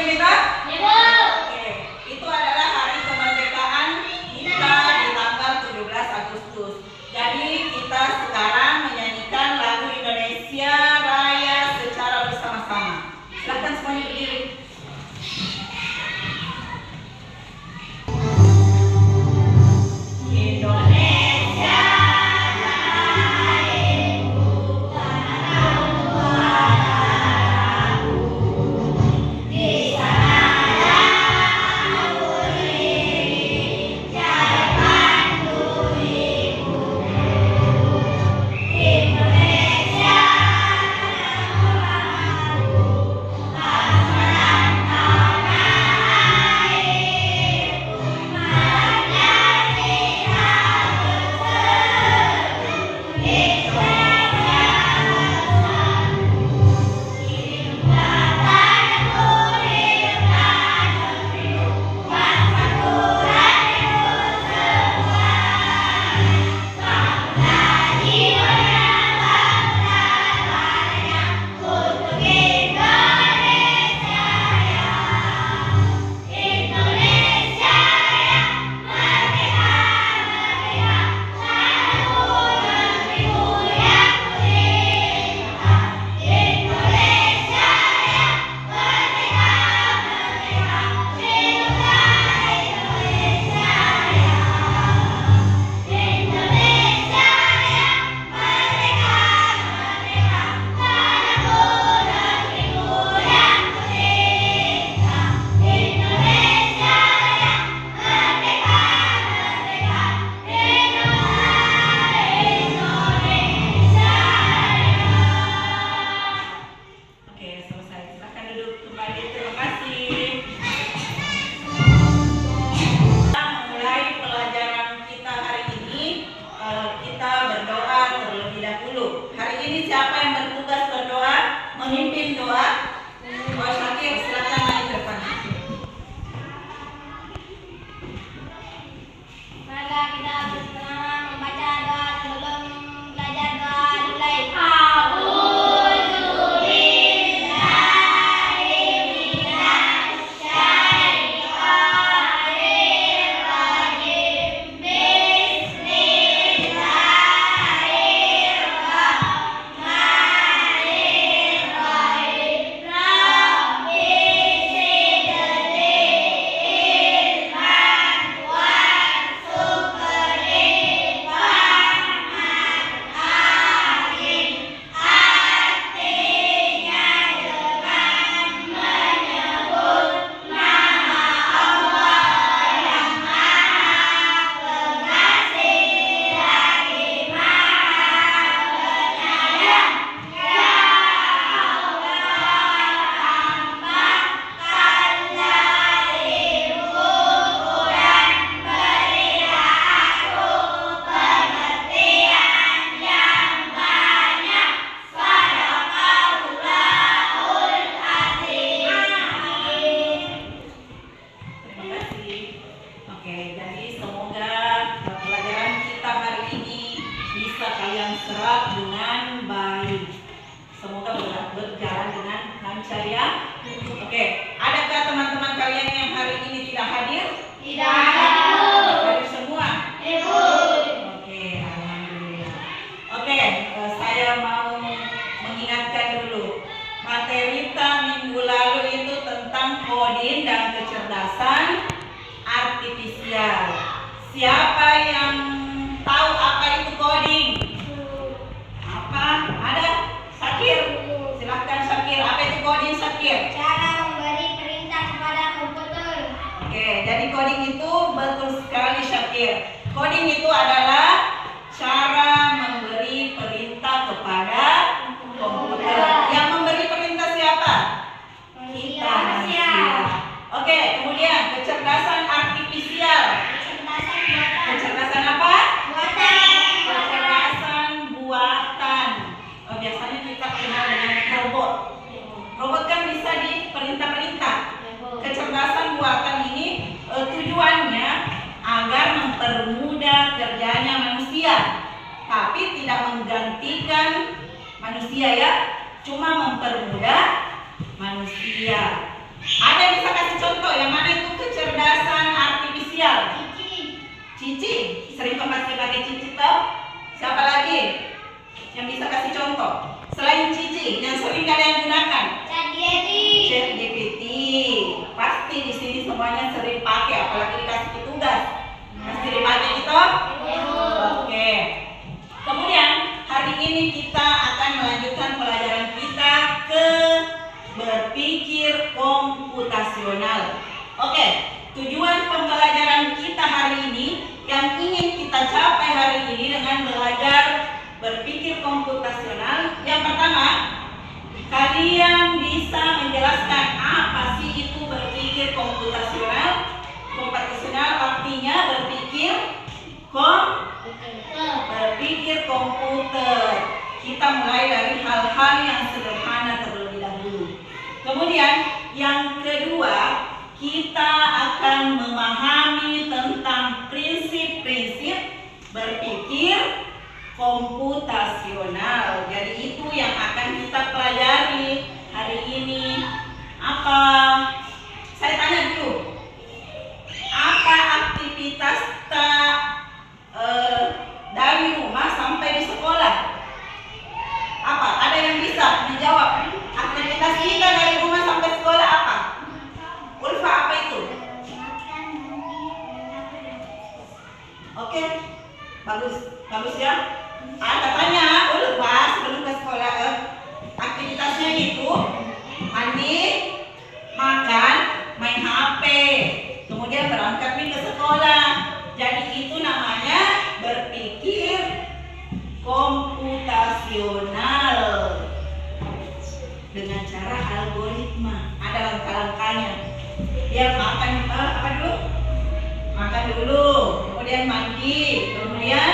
Mita? Ibu. Oke, itu adalah hari kemerdekaan kita di tanggal 17 Agustus. Jadi kita sekarang menyanyikan lagu Indonesia Raya secara bersama-sama. Silakan semuanya berdiri. Memimpin doa. Oh, Syakir, silakan naik ke depan. Maka kita bersama membaca doa sebelum belajar doa dimulai. Serap dengan baik. Semoga berjalan dengan lancar ya. Oke, adakah teman-teman kalian yang hari ini tidak hadir? Tidak ada. Hadir semua? Ibu. Oke, alhamdulillah. Oke, saya mau mengingatkan dulu. Materi kita minggu lalu itu tentang coding dan kecerdasan artifisial. Siapa yang tahu apa itu coding? Ada? Syakir? Silahkan Syakir. Apa itu coding, Syakir? Cara memberi perintah kepada komputer. Oke, jadi coding itu betul sekali, Syakir. Coding itu adalah cara memberi perintah kepada komputer. Yang memberi perintah siapa? Kita manusia. Oke, kemudian kecerdasan artifisial. Kecerdasan apa? Kecerdasan buatan. Biasanya kita kenal dengan robot. Robot kan bisa diperintah-perintah. Kecerdasan buatan ini tujuannya agar mempermudah kerjanya manusia, tapi tidak menggantikan manusia ya, cuma mempermudah manusia. Ada yang bisa kasih contoh yang mana itu kecerdasan artifisial? Cici, sering pasti pakai Cici toh? Siapa lagi yang bisa kasih contoh? Selain Cici, yang sering kalian gunakan? ChatGPT. Pasti di sini semuanya sering pakai, apalagi dikasih tugas. Pasti dipakai gitu? Oke. Kemudian hari ini kita akan melanjutkan pelajaran kita ke berpikir komputasional. Oke, tujuan pembelajaran kita hari ini yang ingin kita capai hari ini dengan belajar berpikir komputasional. Yang pertama, kalian bisa menjelaskan apa sih itu berpikir komputasional? Komputasional artinya berpikir komputer. Kita mulai dari hal-hal yang sederhana terlebih dahulu. Kemudian yang kedua, kita akan memahami tentang prinsip-prinsip berpikir komputasional. Jadi itu yang akan kita pelajari hari ini. Apa? Saya tanya dulu. Apa aktivitas dari rumah sampai di sekolah? Apa? Ada yang bisa menjawab? Aktivitas kita dari rumah sampai sekolah apa? Ulfa, apa itu? Oke, bagus ya. Katanya Ulfa sebelum ke sekolah aktivitasnya itu mandi, makan, main HP, kemudian berangkat ke sekolah. Jadi itu namanya berpikir komputasional dengan cara algoritma. Ada langkah-langkahnya. Dia makan apa dulu? Makan dulu, kemudian mandi, kemudian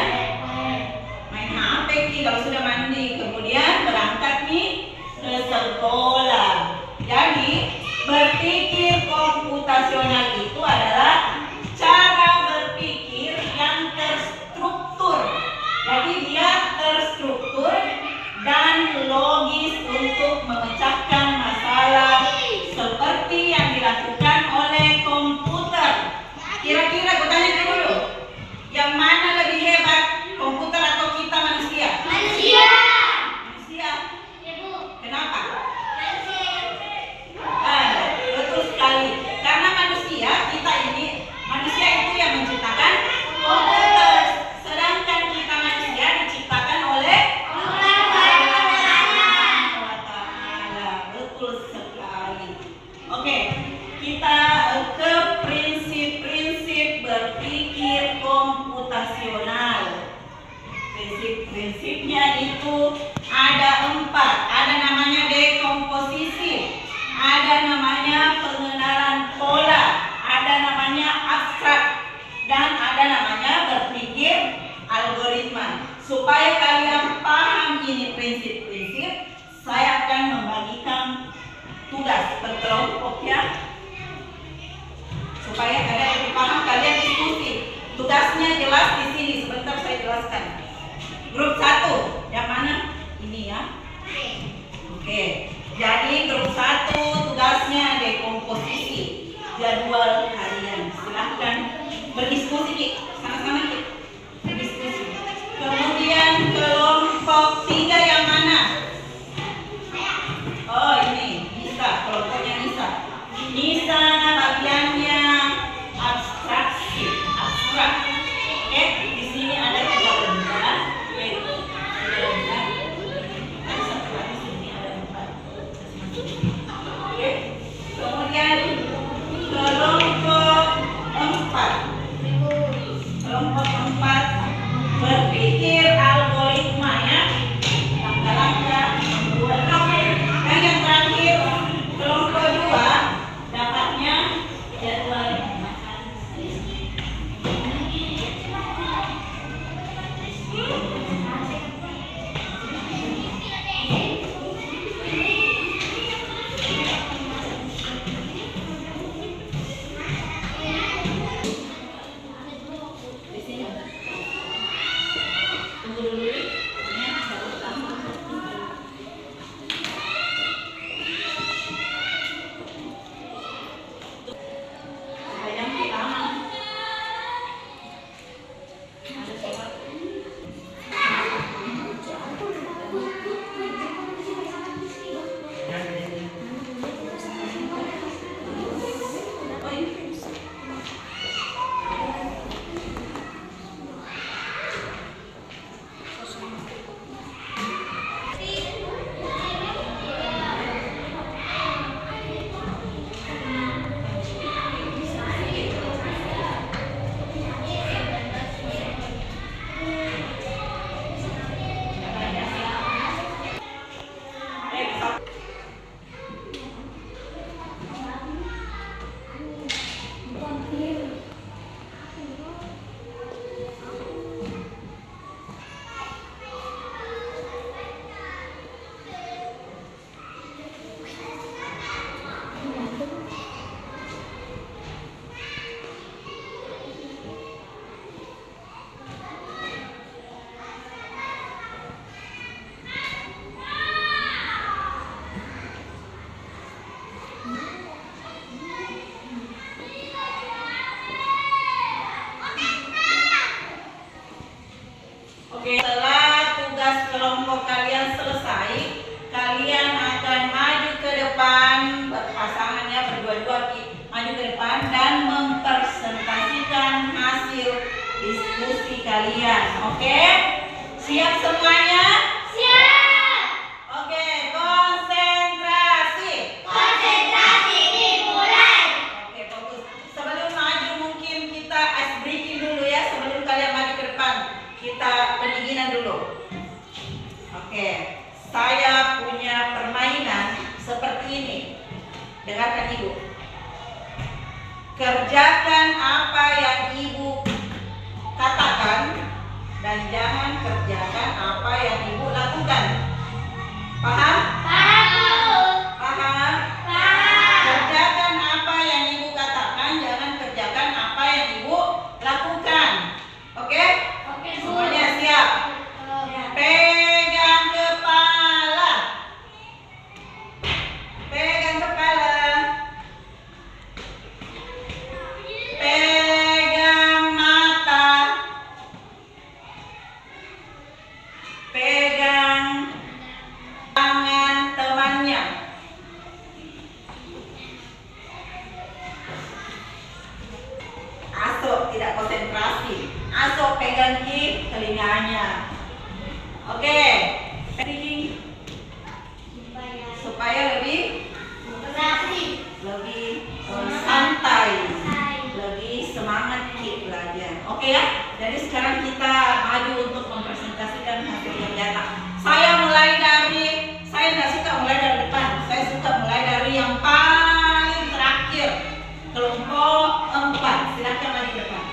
main HP kalau sudah mandi, kemudian berangkat nih ke sekolah. Jadi berpikir komputasional itu adalah cara berpikir yang terstruktur. Jadi dia terstruktur dan logis untuk memecahkan masalah seperti yang dilakukan oleh komputer. Kira-kira gue tanya dulu, yang mana lebih hebat, komputer atau kita manusia? Manusia. kalau kalian selesai, kalian akan maju ke depan, berpasangannya berdua-dua maju ke depan dan mempresentasikan hasil diskusi kalian. Oke? Siap semuanya? Siap. Oke, konsentrasi. Konsentrasi dimulai. Oke, bagus. Sebelum maju mungkin kita ice breaking dulu ya, sebelum kalian maju ke depan. Kita pendinginan dulu. Oke, saya punya permainan seperti ini. Dengarkan Ibu. Kerjakan apa yang Ibu katakan dan jangan kerjakan apa yang Ibu lakukan. Paham? Paham, Bu. Paham? Paham. Kerjakan apa yang Ibu katakan, jangan kerjakan apa yang Ibu lakukan. Oke? Oke, Bu. Semuanya siap? Pegang kepala. Pegang kepala. Pegang mata. Pegang tangan temannya. Asok tidak konsentrasi. Asok pegang telinganya. Oke. Speaking supaya lebih santai, lebih semangat belajar. Oke ya. Jadi sekarang kita maju untuk mempresentasikan hasil yang nyata. Saya nggak suka mulai dari depan. Saya suka mulai dari yang paling terakhir. Kelompok 4. Silakan maju ke depan.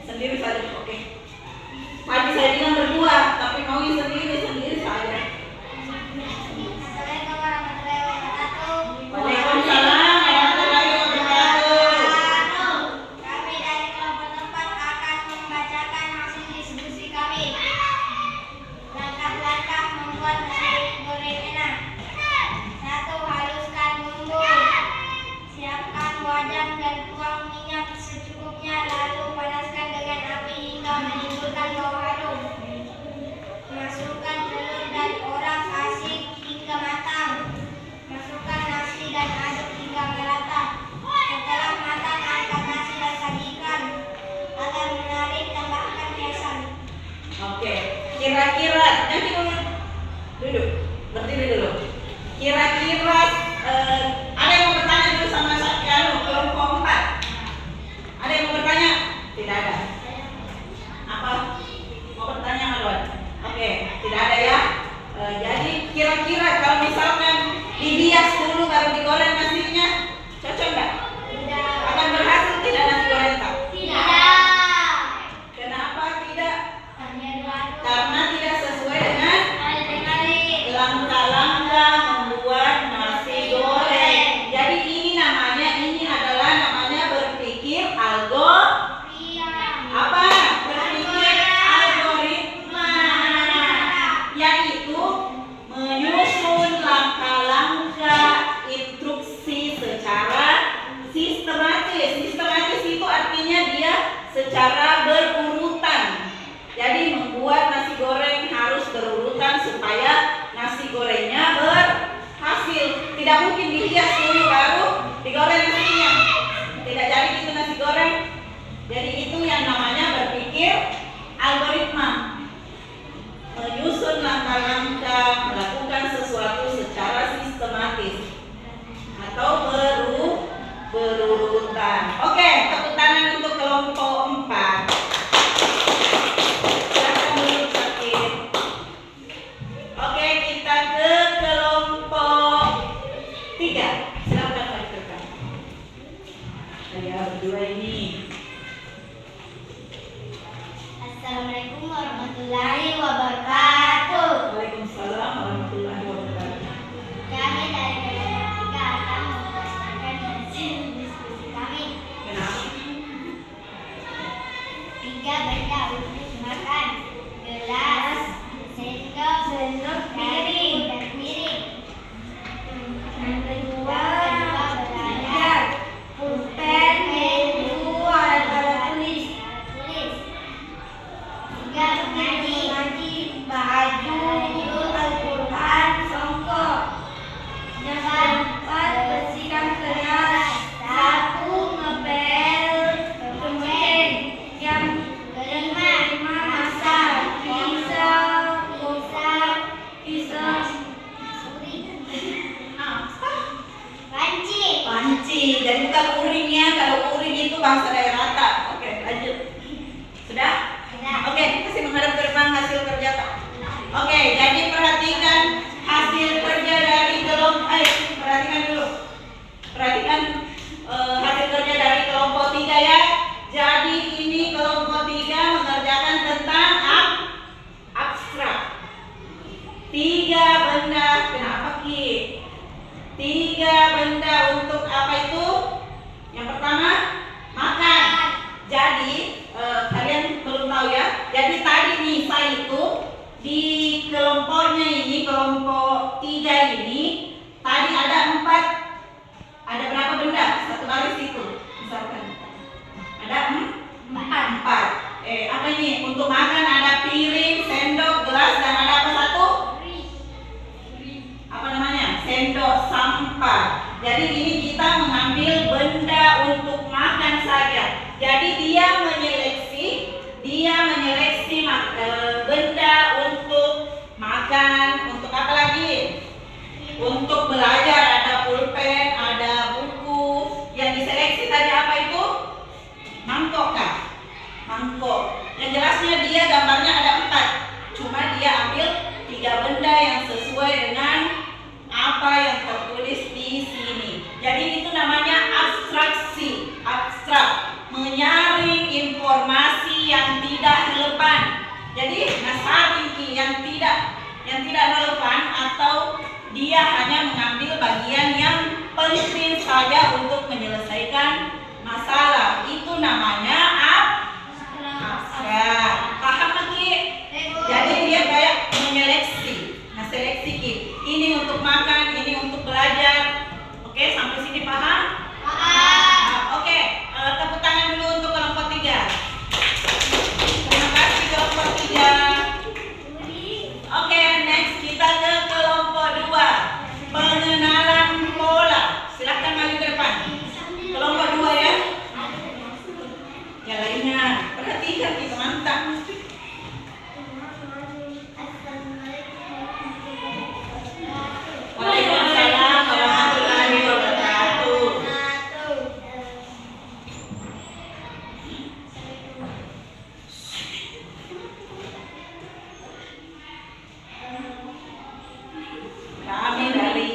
Sendiri saja, oke. Tadi saya bilang berdua, tapi mau sendiri saja. Assalamualaikum warahmatullahi wabarakatuh. Waalaikumsalam warahmatullahi wabarakatuh. Kami dari kelompok 4 akan membacakan hasil diskusi kami. Langkah-langkah membuat nasi goreng enak. 1. Haluskan bumbu. Siapkan wajan dan tuang minyak secukupnya, lalu panaskan dengan api hingga menimbulkan bau harum. Masukkan telur dan orak-arik hingga matang. Masukkan nasi dan aduk hingga merata. Setelah matang, angkat nasi dan sajikan. Agar menarik, tambahkan hiasan. Oke, kira-kira nanti duduk, berdiri dulu. Kira-kira ada yang mau bertanya dulu sama saya kelompok 4? Ada yang mau bertanya? Tidak ada. Apa? Mau bertanya Marwan? Oke, tidak ada ya. Jadi kira-kira kalau misalkan dibias dulu baru digoreng nasinya, cocok nggak? Tidak. Akan berhasil tidak nasi goreng tak? Tidak. Kenapa tidak? Hanya diaduk. Karena tidak sesuai dengan Adik-adik. langkah-langkah membuat nasi goreng. Jadi ini adalah namanya berpikir Iya. apa? Berpikir algoritma, yaitu menyusun langkah-langkah instruksi secara sistematis. Sistematis itu artinya dia secara berurutan. Jadi membuat nasi goreng harus berurutan supaya nasi gorengnya berhasil. Tidak mungkin dihias dulu baru digoreng nasinya. Tidak jadi itu nasi goreng. Jadi itu yang namanya berpikir algoritma. Menyusun langkah-langkah, melakukan sesuatu secara sistematis atau berurutan. Oke, tepuk tangan untuk kelompok 4. Silakan duduk sakit. Oke, kita ke kelompok 3. Silakan maju ke depan. Saya berdua ini. Assalamualaikum warahmatullahi wabarakatuh. Waalaikumsalam warahmatullahi wabarakatuh. Kami dari kelompok 3 akan mempresentasikan hasil diskusi kami. Kenapa? 3 benda untuk makan: gelas, sendok, piring, dan piring. Yang kedua belajar: pulpen, buku, alat tulis. bukan uringnya. Kalau uring itu bahasa daerah rata. Oke, lanjut. Sudah? Sudah. Oke, kasih menghadap ke depan hasil kerja Pak. Oke, jadi perhatikan hasil kerja dari perhatikan dulu. Perhatikan hasil kerja dari kelompok 3 ya. Jadi ini kelompok 3 mengerjakan tentang abstrak. 3 benda, kenapa Ki? 3 benda untuk apa itu? Yang pertama, makan. Jadi kalian belum tahu ya. Jadi tadi Nisa itu di kelompoknya ini, kelompok 3 ini tadi ada 4. Ada berapa benda? Satu baris itu misalkan. Ada 4. Apa ini? Untuk makan ada piring, sendok, gelas, dan ada apa satu? Apa namanya? Sendok, sampah. Jadi ini kita mengambil benda untuk makan saja. Jadi dia menyeleksi benda untuk makan. Untuk apa lagi? Untuk belajar ada pulpen, ada buku. Yang diseleksi tadi apa itu? Mangkok kah? Mangkok. Yang jelasnya dia gambarnya ada 4. Cuma dia ambil 3 benda yang sesuai dengan apa yang tertulis di sini. Jadi itu namanya abstraksi. Abstrak, menyaring informasi yang tidak relevan. Jadi nasaring yang tidak relevan atau dia hanya mengambil bagian yang penting saja untuk menyelesaikan masalah. Itu namanya abstrak. Paham lagi? Jadi dia kayak menyeleksi. Nah, seleksi Ki. Ini untuk makan, ini untuk belajar. Oke, sampai sini paham? Paham. Oke, tepuk tangan dulu untuk kelompok 3. Terima kasih kelompok 3. Oke, next kita ke kelompok 2. Pengenalan pola. Silakan maju ke depan. Kelompok 2 ya. Yang lainnya, perhatikan kita mantap. Waalaikumsalam warahmatullahi wabarakatuh. Kami dari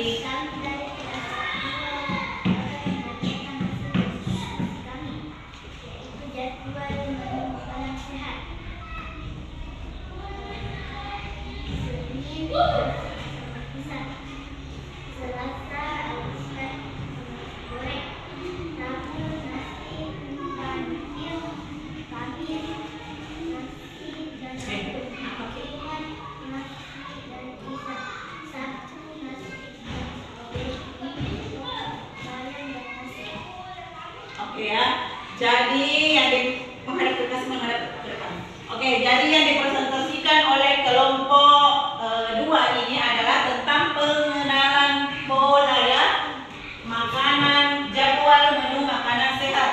Oke ya. Jadi yang menghadap ke depan. Oke, jadi yang dipresentasikan oleh kelompok 2 ini adalah tentang pengenalan pola ya. Makanan, jadwal menu makanan sehat.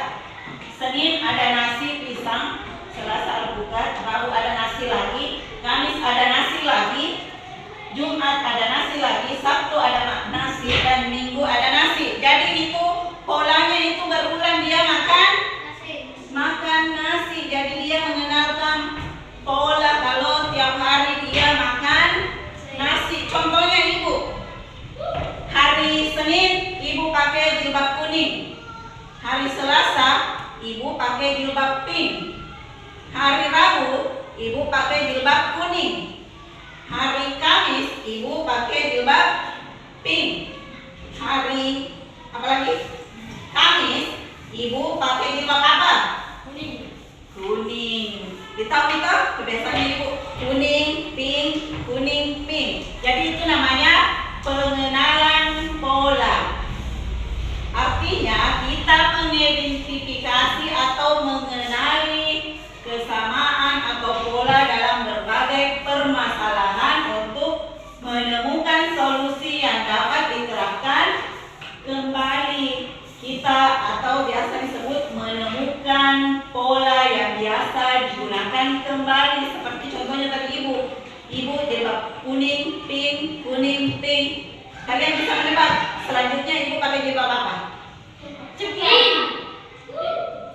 Senin ada nasi pisang, Selasa alpukat, Rabu ada nasi lagi, Kamis ada nasi lagi, Jumat ada nasi lagi, Sabtu ada nasi, dan Minggu ada nasi. Jadi itu polanya itu berulang, dia makan nasi. Jadi dia mengenalkan pola kalau tiap hari dia makan nasi. Contohnya ibu, hari Senin ibu pakai jilbab kuning, hari Selasa ibu pakai jilbab pink, hari Rabu ibu pakai jilbab kuning, hari Kamis ibu pakai jilbab pink, hari apa lagi? Kamis ibu pakai jilbab apa? Kuning. Ditahu itu kebiasaannya ibu, kuning, pink. Jadi itu namanya pengenalan pola. Artinya kita mengidentifikasi atau mengenali kesamaan atau pola dalam berbagai permasalahan untuk menemukan solusi yang dapat diterapkan kembali. Kita atau biasa disebut menemukan pola yang biasa digunakan kembali. Seperti contohnya tadi ibu jilbab kuning, pink. Kalian bisa menebak selanjutnya ibu pakai jilbab apa? Cepat.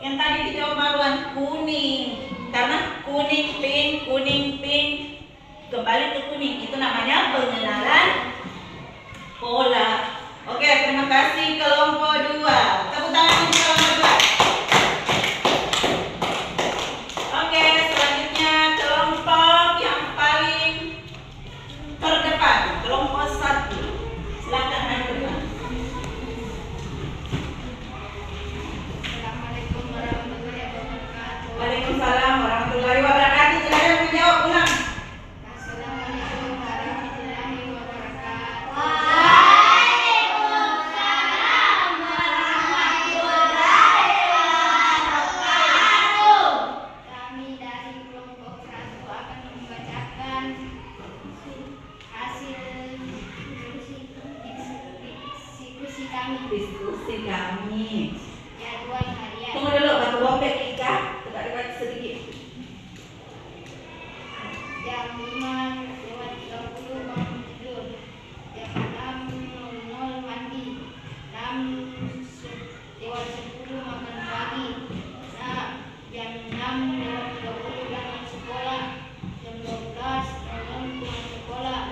Yang tadi dijawab Marwan kuning. Karena kuning pink kembali ke kuning. Itu namanya pengenalan pola. Oke, terima kasih kelompok 2. Tepuk tangan untuk kelompok 2. Oke, selanjutnya kelompok yang paling terdepan, kelompok 1. Silakan naik ke depan. Assalamualaikum warahmatullahi wabarakatuh. Waalaikumsalam warahmatullahi wabarakatuh. Silakan menjawab ulang. Assalamualaikum warahmatullahi wabarakatuh. Kami dari kelompok 1 akan membacakan hasil diskusi kami. Diskusi kami. Jadwal harian. Tunggu dulu, batu bopek Ika. Kita dekat sedikit. Jam 5:30 bangun tidur. Jam 6:00 mandi. 6:10 makan pagi. Nah, jam 6:30 berangkat sekolah. Jam 12:00 pulang sekolah.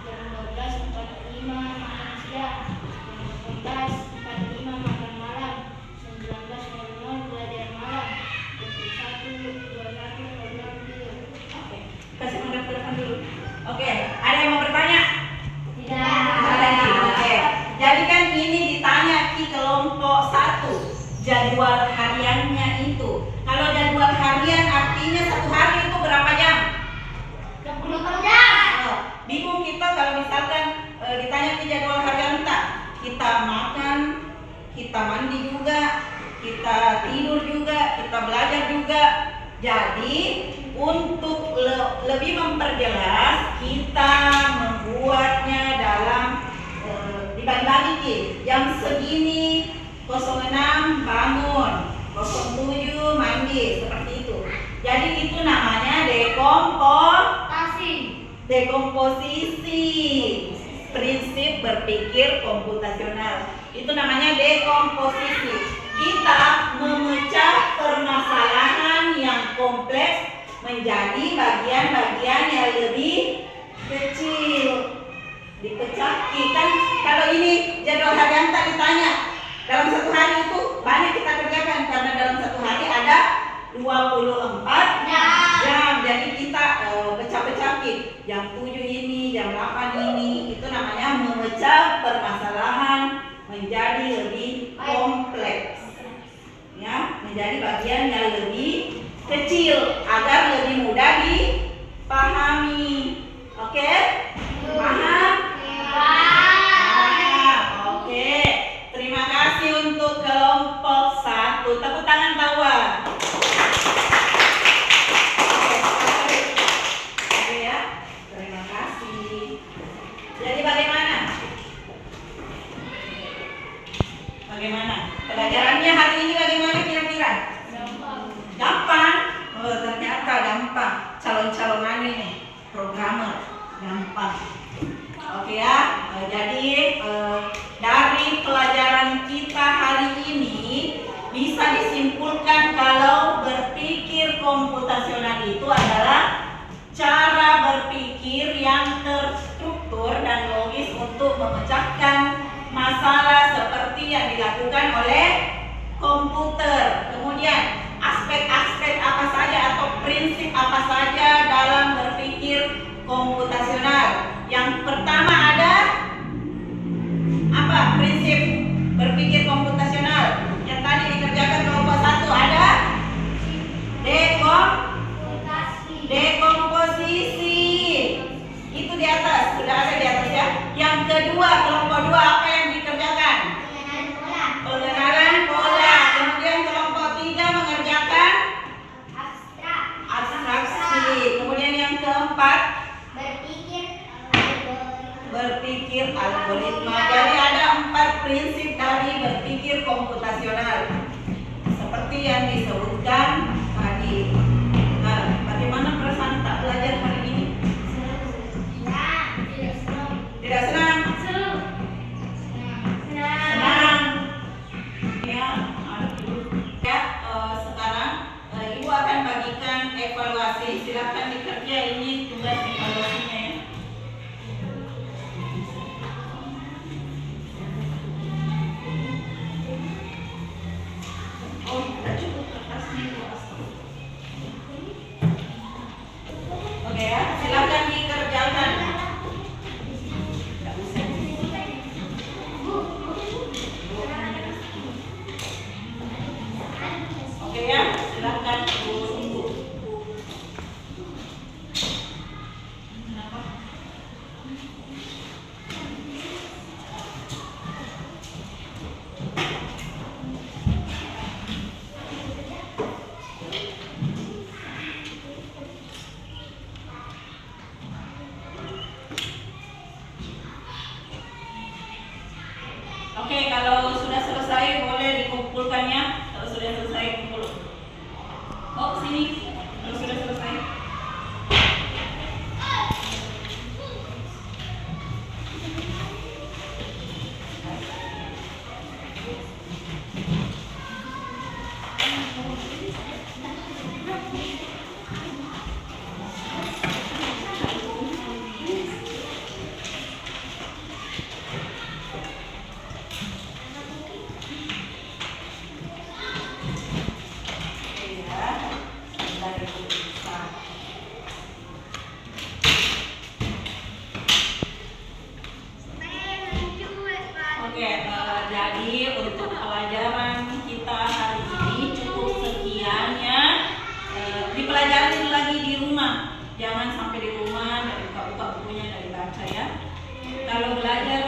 Jam 12:45 makan siang. Jam 18:45 makan malam. 19:00 belajar malam. 21:00 tidur. Oke, kasih menghadap ke depan dulu. Oke, ada yang mau bertanya? Tidak. Oke, jadi kan ini ditanya di kelompok 1 jadwal hariannya itu. Kalau jadwal harian artinya satu hari itu berapa jam? 20 jam. Oh, bingung kita kalau misalkan ditanya di jadwal harian tak? Kita makan, kita mandi juga, kita tidur juga, kita belajar juga. Jadi untuk lebih memperjelas, kita membuatnya dalam dibagi-bagi Ki. Jam segini 06 bangun, 07 mandi, seperti itu. Jadi itu namanya dekomposisi. Prinsip berpikir komputasional. Itu namanya dekomposisi. Kita memecah permasalahan yang kompleks menjadi bagian-bagian yang lebih kecil. Dipecah, kan kalau ini jadwal harian tak ditanya. Dalam satu hari itu banyak kita kerjakan karena dalam satu hari ada 24 jam. Jadi kita pecah-pecahin. Jam 7 ini, jam 8 ini. Itu namanya memecah permasalahan menjadi lebih kompleks. Ya, menjadi bagian yang lebih kecil agar lebih mudah dipahami. Oke? Paham? Paham. Oke. Terima kasih untuk kelompok 1. Tepuk tangan kawan. Oke ya. Terima kasih. Jadi bagaimana? Bagaimana? Pelajarannya hari ini bagaimana kira-kira? Gampang. Oh, ternyata gampang. Calon-calon ini programmer gampang. Oke ya. Jadi dari pelajaran kita hari ini bisa disimpulkan kalau berpikir komputasional itu adalah cara berpikir yang terstruktur dan logis untuk memecahkan masalah seperti yang dilakukan oleh komputer. Kemudian aspek-aspek apa saja atau prinsip apa saja dalam berpikir komputasional. Yang pertama ada apa? Prinsip berpikir komputasional. Yang tadi dikerjakan kelompok 1 ada dekomposisi. Itu di atas, sudah ada di atas ya. Yang kedua, kelompok 2 apa yang dikerjakan? Pengenalan pola. Kemudian kelompok 3 mengerjakan abstraksi. Kemudian yang keempat berpikir algoritma. Jadi ada 4 prinsip dari berpikir komputasional seperti yang disebutkan tadi. Nah, bagaimana perasaan tak belajar hari ini? Tidak senang? Senang. Ya, silakan dikerja, ini tugas evaluasinya ya. Oh, udah cukup kertasnya itu. Oke ya, silakan dikerjakan. Nggak usah. Oke ya, silakan tunggu. Oke, kalau sudah selesai boleh dikumpulkan ya. Kalau sudah selesai kumpul. Oh, sini. Kalau sudah selesai. Oke, jadi untuk pelajaran kita hari ini cukup sekian ya. Dipelajarin lagi di rumah, jangan sampai di rumah dari buka-buka bukunya dari baca ya. Kalau belajar